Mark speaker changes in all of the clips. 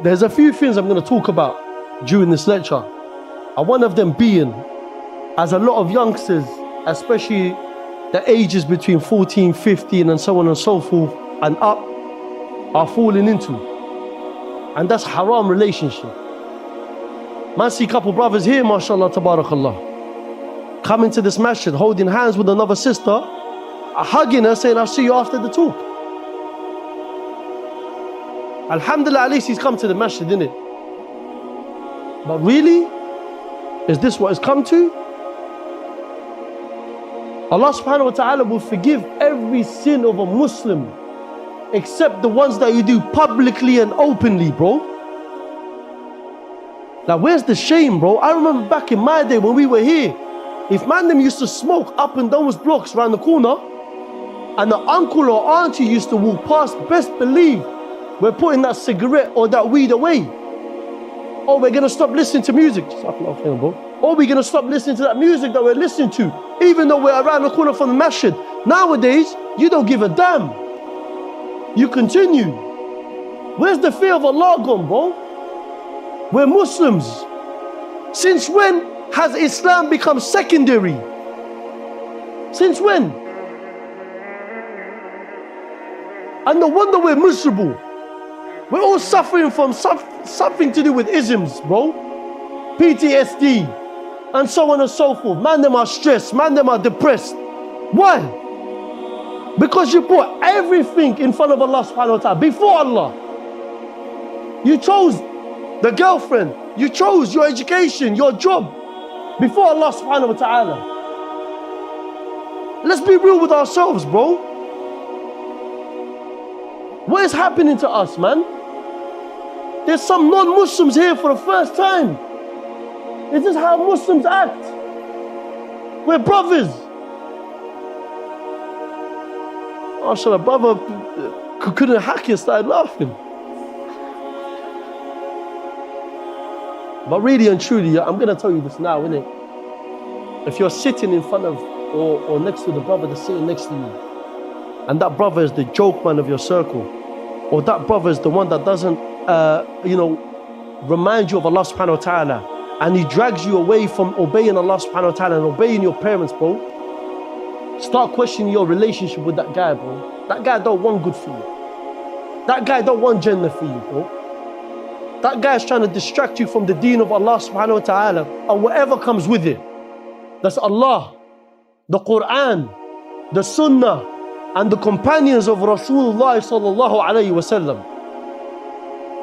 Speaker 1: there's a few things I'm going to talk about during this lecture. And one of them being, as a lot of youngsters, especially the ages between 14, 15 and so on and so forth and up, are falling into. And that's haram relationship. Man, see a couple brothers here, mashallah, tabarakallah, coming to this masjid, holding hands with another sister, hugging her, saying, I'll see you after the talk. Alhamdulillah, at least he's come to the masjid, innit? But really? Is this what it's come to? Allah subhanahu wa ta'ala will forgive every sin of a Muslim except the ones that you do publicly and openly, bro. Now, where's the shame, bro? I remember back in my day when we were here, if man them used to smoke up and down those blocks around the corner, and the uncle or auntie used to walk past, best believe we're putting that cigarette or that weed away. Oh, we're going to stop listening to music. Or we're going to stop listening to that music that we're listening to, even though we're around the corner from the masjid. Nowadays, you don't give a damn. You continue. Where's the fear of Allah gone, bro? We're Muslims. Since when has Islam become secondary? Since when? And no wonder we're miserable. We're all suffering from something to do with isms, bro. PTSD, and so on and so forth. Man, them are stressed. Man, them are depressed. Why? Because you put everything in front of Allah subhanahu wa ta'ala, before Allah. You chose the girlfriend. You chose your education, your job, before Allah subhanahu wa ta'ala. Let's be real with ourselves, bro. What is happening to us, man? There's some non-Muslims here for the first time. Is this how Muslims act? We're brothers. MashaAllah, brother couldn't hack it, started laughing. But really and truly, I'm going to tell you this now, innit? If you're sitting in front of or next to the brother that's sitting next to you, and that brother is the joke man of your circle, or that brother is the one that doesn't, remind you of Allah subhanahu wa ta'ala, and he drags you away from obeying Allah subhanahu wa ta'ala and obeying your parents, bro, start questioning your relationship with that guy, bro. That guy don't want good for you. That guy don't want Jannah for you, bro. That guy's trying to distract you from the deen of Allah subhanahu wa ta'ala and whatever comes with it. That's Allah, the Quran, the Sunnah, and the companions of Rasulullah sallallahu alayhi wa sallam.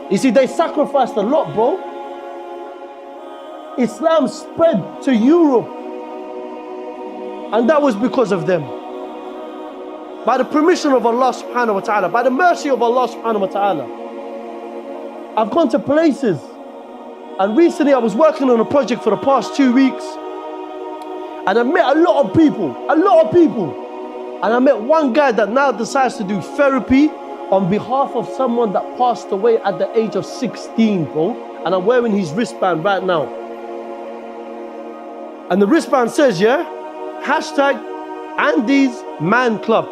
Speaker 1: You see, they sacrificed a lot, bro. Islam spread to Europe, and that was because of them. By the permission of Allah subhanahu wa ta'ala, by the mercy of Allah subhanahu wa ta'ala. I've gone to places, and recently I was working on a project for the past 2 weeks, and I met a lot of people. And I met one guy that now decides to do therapy on behalf of someone that passed away at the age of 16, bro. And I'm wearing his wristband right now. And the wristband says, yeah, #Andy's Man Club.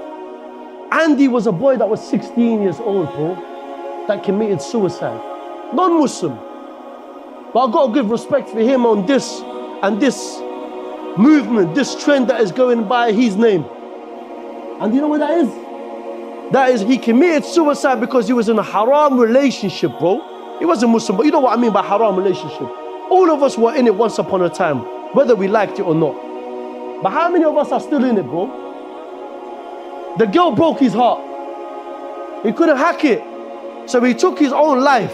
Speaker 1: Andy was a boy that was 16 years old, bro, that committed suicide. Non-Muslim. But I've got to give respect for him on this and this movement, this trend that is going by his name. And you know what that is? That is, he committed suicide because he was in a haram relationship, bro. He wasn't Muslim, but you know what I mean by haram relationship. All of us were in it once upon a time, whether we liked it or not. But how many of us are still in it, bro? The girl broke his heart. He couldn't hack it, so he took his own life.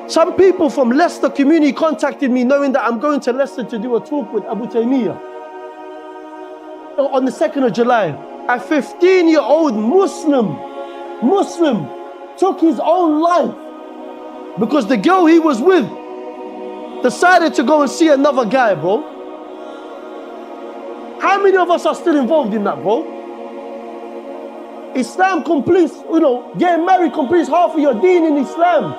Speaker 1: Some people from Leicester community contacted me knowing that I'm going to Leicester to do a talk with Abu Taymiyyah on the 2nd of July. A 15-year-old Muslim took his own life because the girl he was with decided to go and see another guy, bro. How many of us are still involved in that, bro? Islam completes, getting married completes half of your deen in Islam.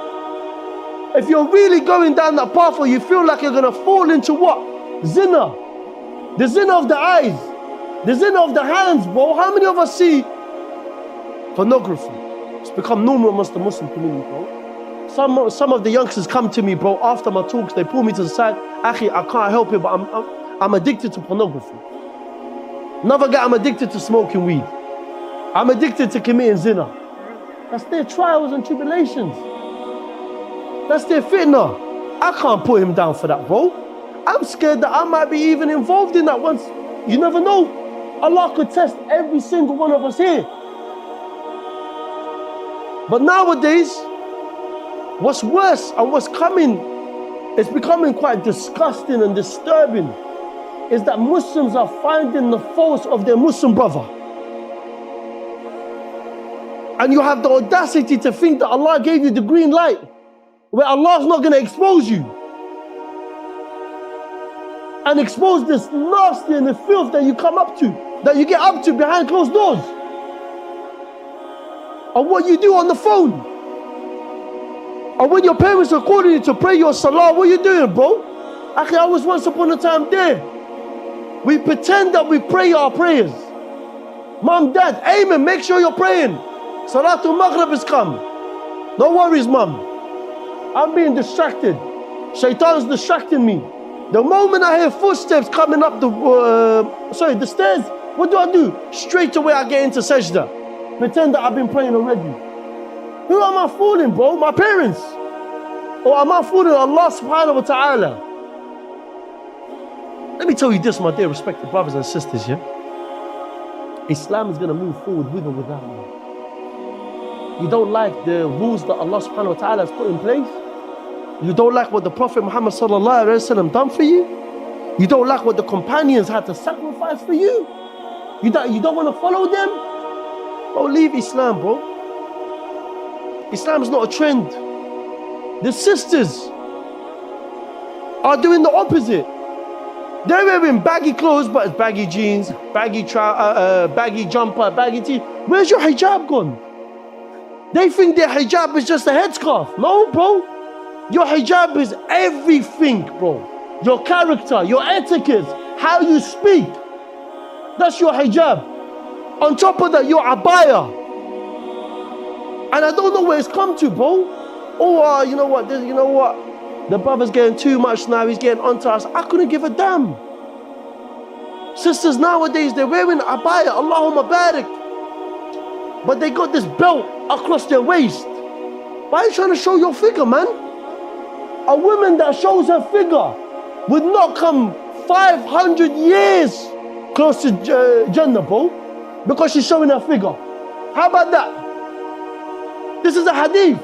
Speaker 1: If you're really going down that path where you feel like you're going to fall into what? Zina. The zina of the eyes. The zina of the hands, bro. How many of us see pornography? It's become normal amongst the Muslim community, bro. Some of the youngsters come to me, bro, after my talks, they pull me to the side. Akhi, I can't help it, but I'm addicted to pornography. Another guy, I'm addicted to smoking weed. I'm addicted to committing zina. That's their trials and tribulations. That's their fitna. I can't put him down for that, bro. I'm scared that I might be even involved in that once. You never know. Allah could test every single one of us here. But nowadays, what's worse and what's coming, it's becoming quite disgusting and disturbing, is that Muslims are finding the faults of their Muslim brother. And you have the audacity to think that Allah gave you the green light, where Allah's not going to expose you and expose this nasty and the filth that you come up to, that you get up to behind closed doors, or what you do on the phone, or when your parents are calling you to pray your Salah. What are you doing, bro? Akhi, I was once upon a time there. We pretend that we pray our prayers. Mom, Dad, Ayman, make sure you're praying. Salatul Maghrib has come. No worries, Mom. I'm being distracted. Shaitan's distracting me. The moment I hear footsteps coming up the stairs, what do? Straight away I get into sajda. Pretend that I've been praying already. Who am I fooling, bro? My parents? Or am I fooling Allah subhanahu wa ta'ala? Let me tell you this, my dear respected brothers and sisters, yeah? Islam is going to move forward with or without you. You don't like the rules that Allah subhanahu wa ta'ala has put in place? You don't like what the Prophet Muhammad sallallahu alayhi wa sallam done for you? You don't like what the companions had to sacrifice for you? You don't want to follow them? Bro, leave Islam, bro. Islam is not a trend. The sisters are doing the opposite. They're wearing baggy clothes, but it's baggy jeans, baggy jumper, baggy tee. Where's your hijab gone? They think their hijab is just a headscarf. No, bro. Your hijab is everything, bro. Your character, your etiquette, how you speak. That's your hijab. On top of that, your abaya. And I don't know where it's come to, bro. Oh, you know what? The brother's getting too much now. He's getting onto us. I couldn't give a damn. Sisters nowadays, they're wearing abaya. Allahumma barik. But they got this belt across their waist. Why are you trying to show your figure, man? A woman that shows her figure would not come 500 years close to Jannah, bro, because she's showing her figure. How about that? This is a hadith.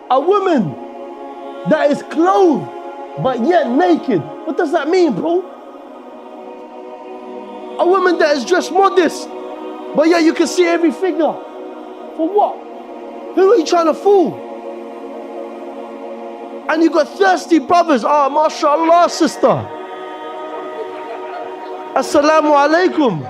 Speaker 1: A woman that is clothed but yet naked. What does that mean, bro? A woman that is dressed modest, but yet you can see every figure. For what? Who are you trying to fool? And you got thirsty brothers. Ah, mashallah, sister. Assalamu alaikum.